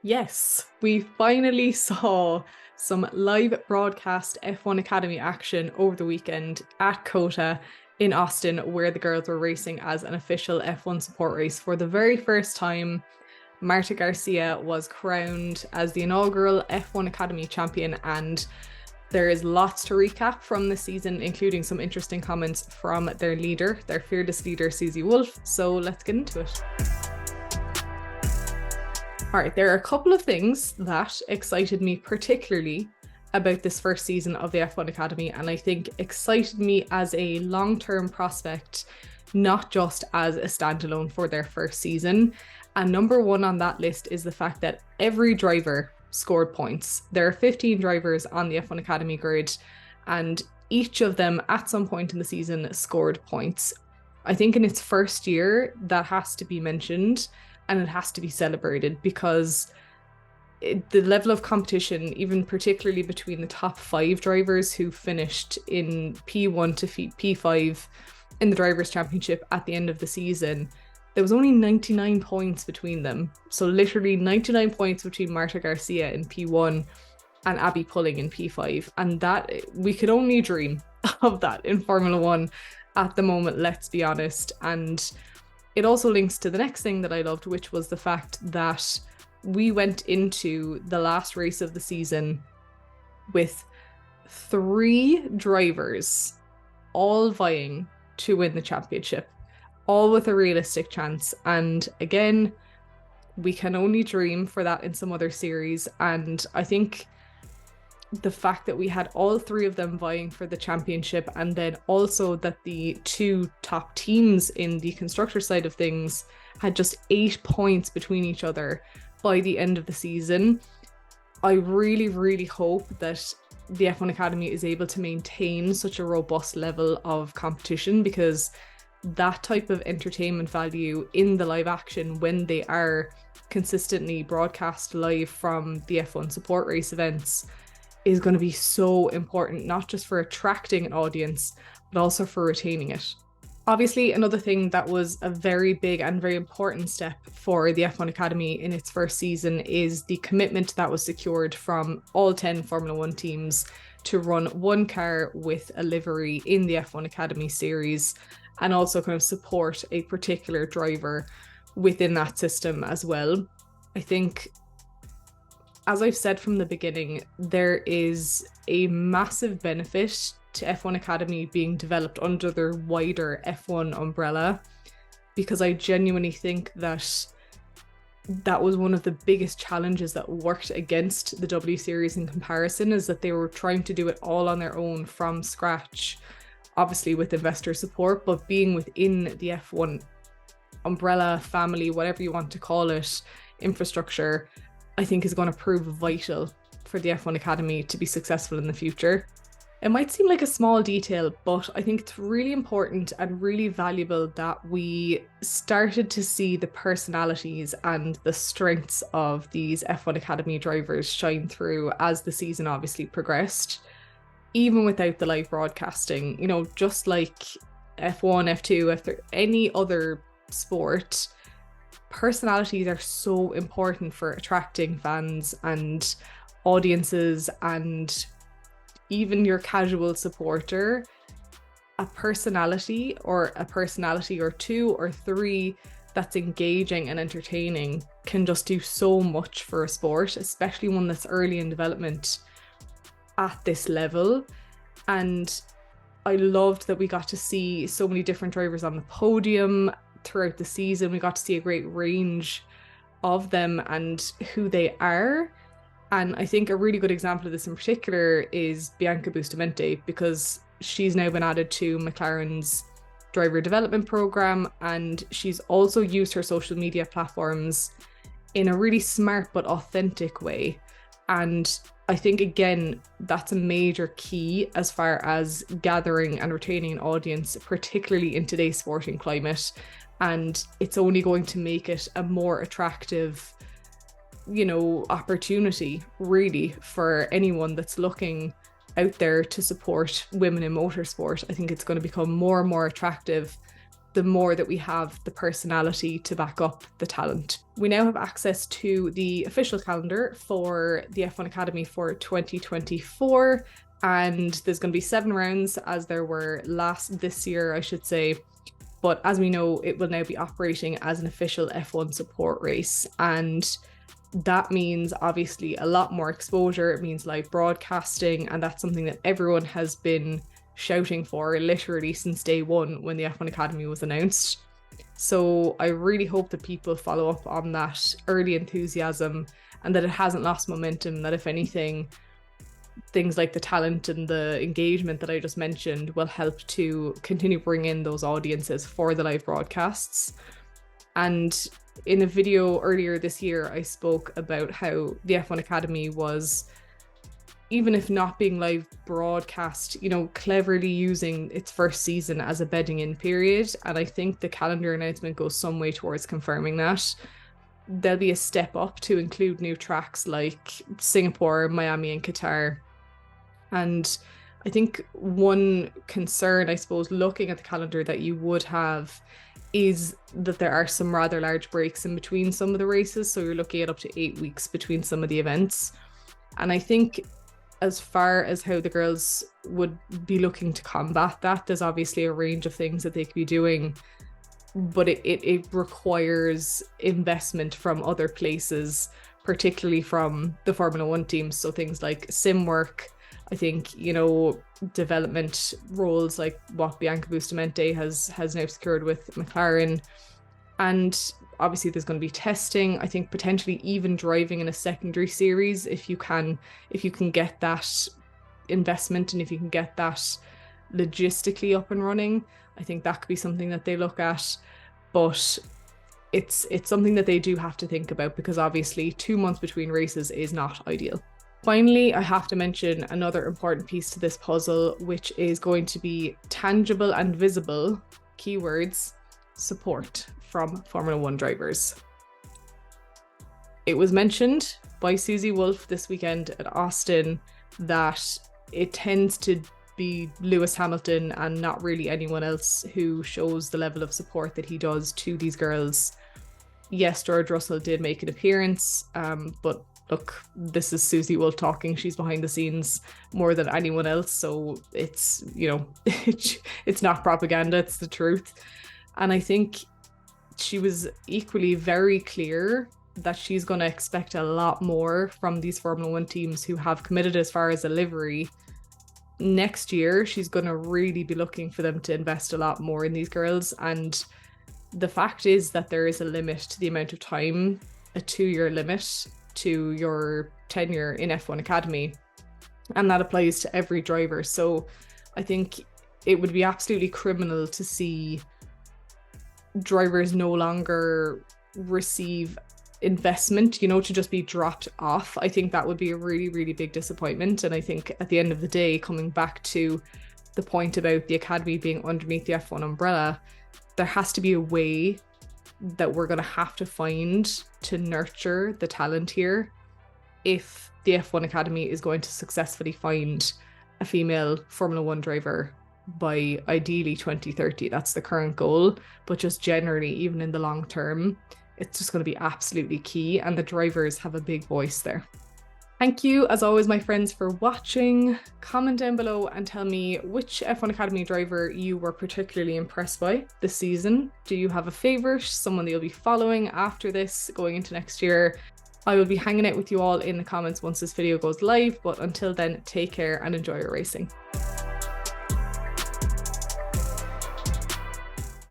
Yes, we finally saw some live broadcast F1 Academy action over the weekend at COTA in Austin, where the girls were racing as an official F1 support race. For the very first time, Marta Garcia was crowned as the inaugural F1 Academy champion, and there is lots to recap from the season, including some interesting comments from their leader, their fearless leader, Susie Wolff. So let's get into it. All right, there are a couple of things that excited me particularly about this first season of the F1 Academy, and I think excited me as a long-term prospect, not just as a standalone for their first season. And number one on that list is the fact that every driver scored points. There are 15 drivers on the F1 Academy grid, and each of them at some point in the season scored points. I think in its first year, that has to be mentioned and it has to be celebrated because the level of competition, even particularly between the top 5 drivers who finished in P1 to P5 in the Drivers' Championship at the end of the season, there was only 99 points between them. So literally 99 points between Marta Garcia in P1 and Abby Pulling in P5. And that, we could only dream of that in Formula One at the moment, let's be honest. And it also links to the next thing that I loved, which was the fact that we went into the last race of the season with 3 drivers all vying to win the championship, all with a realistic chance. And again, we can only dream for that in some other series. And I think the fact that we had all 3 of them vying for the championship, and then also that the 2 top teams in the constructor side of things had just 8 points between each other by the end of the season. I really, really hope that the F1 Academy is able to maintain such a robust level of competition, because that type of entertainment value in the live action, when they are consistently broadcast live from the F1 support race events, is going to be so important, not just for attracting an audience, but also for retaining it. Obviously, another thing that was a very big and very important step for the F1 Academy in its first season is the commitment that was secured from all 10 Formula One teams to run one car with a livery in the F1 Academy series, and also kind of support a particular driver within that system as well. I think, as I've said from the beginning, there is a massive benefit to F1 Academy being developed under their wider F1 umbrella, because I genuinely think that that was one of the biggest challenges that worked against the W Series in comparison, is that they were trying to do it all on their own from scratch, obviously with investor support, but being within the F1 umbrella, family, whatever you want to call it, infrastructure, I think is going to prove vital for the F1 Academy to be successful in the future. It might seem like a small detail, but I think it's really important and really valuable that we started to see the personalities and the strengths of these F1 Academy drivers shine through as the season obviously progressed, even without the live broadcasting. You know, just like F1, F2, F3, any other sport, personalities are so important for attracting fans and audiences, and even your casual supporter. A personality or 2 or 3 that's engaging and entertaining can just do so much for a sport, especially one that's early in development at this level. And I loved that we got to see so many different drivers on the podium throughout the season. We got to see a great range of them and who they are. And I think a really good example of this in particular is Bianca Bustamante, because she's now been added to McLaren's driver development program, and she's also used her social media platforms in a really smart but authentic way. And I think, again, that's a major key as far as gathering and retaining an audience, particularly in today's sporting climate. And it's only going to make it a more attractive, you know, opportunity really for anyone that's looking out there to support women in motorsport. I think it's going to become more and more attractive the more that we have the personality to back up the talent. We now have access to the official calendar for the F1 Academy for 2024, and there's going to be 7 rounds as there were this year, I should say. But as we know, it will now be operating as an official F1 support race, and that means obviously a lot more exposure. It means live broadcasting, and that's something that everyone has been shouting for literally since day one when the F1 Academy was announced. So I really hope that people follow up on that early enthusiasm and that it hasn't lost momentum, that if anything, things like the talent and the engagement that I just mentioned will help to continue bring in those audiences for the live broadcasts. And in a video earlier this year, I spoke about how the F1 Academy was, even if not being live broadcast, cleverly using its first season as a bedding in period. And I think the calendar announcement goes some way towards confirming that. There'll be a step up to include new tracks like Singapore, Miami, and Qatar. And I think one concern, I suppose, looking at the calendar that you would have is that there are some rather large breaks in between some of the races. So you're looking at up to 8 weeks between some of the events. And I think as far as how the girls would be looking to combat that, there's obviously a range of things that they could be doing, but it requires investment from other places, particularly from the Formula One teams. So things like sim work, I think, development roles like what Bianca Bustamante has now secured with McLaren. And obviously there's going to be testing, I think potentially even driving in a secondary series if you can get that investment and if you can get that logistically up and running. I think that could be something that they look at, but it's something that they do have to think about, because obviously 2 months between races is not ideal. Finally, I have to mention another important piece to this puzzle, which is going to be tangible and visible, keywords, support from Formula One drivers. It was mentioned by Susie Wolff this weekend at Austin that it tends to be Lewis Hamilton and not really anyone else who shows the level of support that he does to these girls. Yes, George Russell did make an appearance, but look, this is Susie Wolff talking. She's behind the scenes more than anyone else, so it's it's not propaganda, it's the truth. And I think she was equally very clear that she's going to expect a lot more from these Formula One teams who have committed as far as a livery. Next year, she's going to really be looking for them to invest a lot more in these girls. And the fact is that there is a limit to the amount of time, a 2-year limit to your tenure in F1 Academy. And that applies to every driver. So I think it would be absolutely criminal to see drivers no longer receive investment, to just be dropped off. I think that would be a really, really big disappointment. And I think at the end of the day, coming back to the point about the Academy being underneath the F1 umbrella, there has to be a way that we're going to have to find to nurture the talent here if the F1 Academy is going to successfully find a female Formula One driver by ideally 2030. That's the current goal, but just generally, even in the long term, it's just going to be absolutely key, and the drivers have a big voice there. Thank you, as always, my friends, for watching. Comment down below and tell me which F1 Academy driver you were particularly impressed by this season. Do you have a favourite, someone that you'll be following after this going into next year? I will be hanging out with you all in the comments once this video goes live, but until then, take care and enjoy your racing.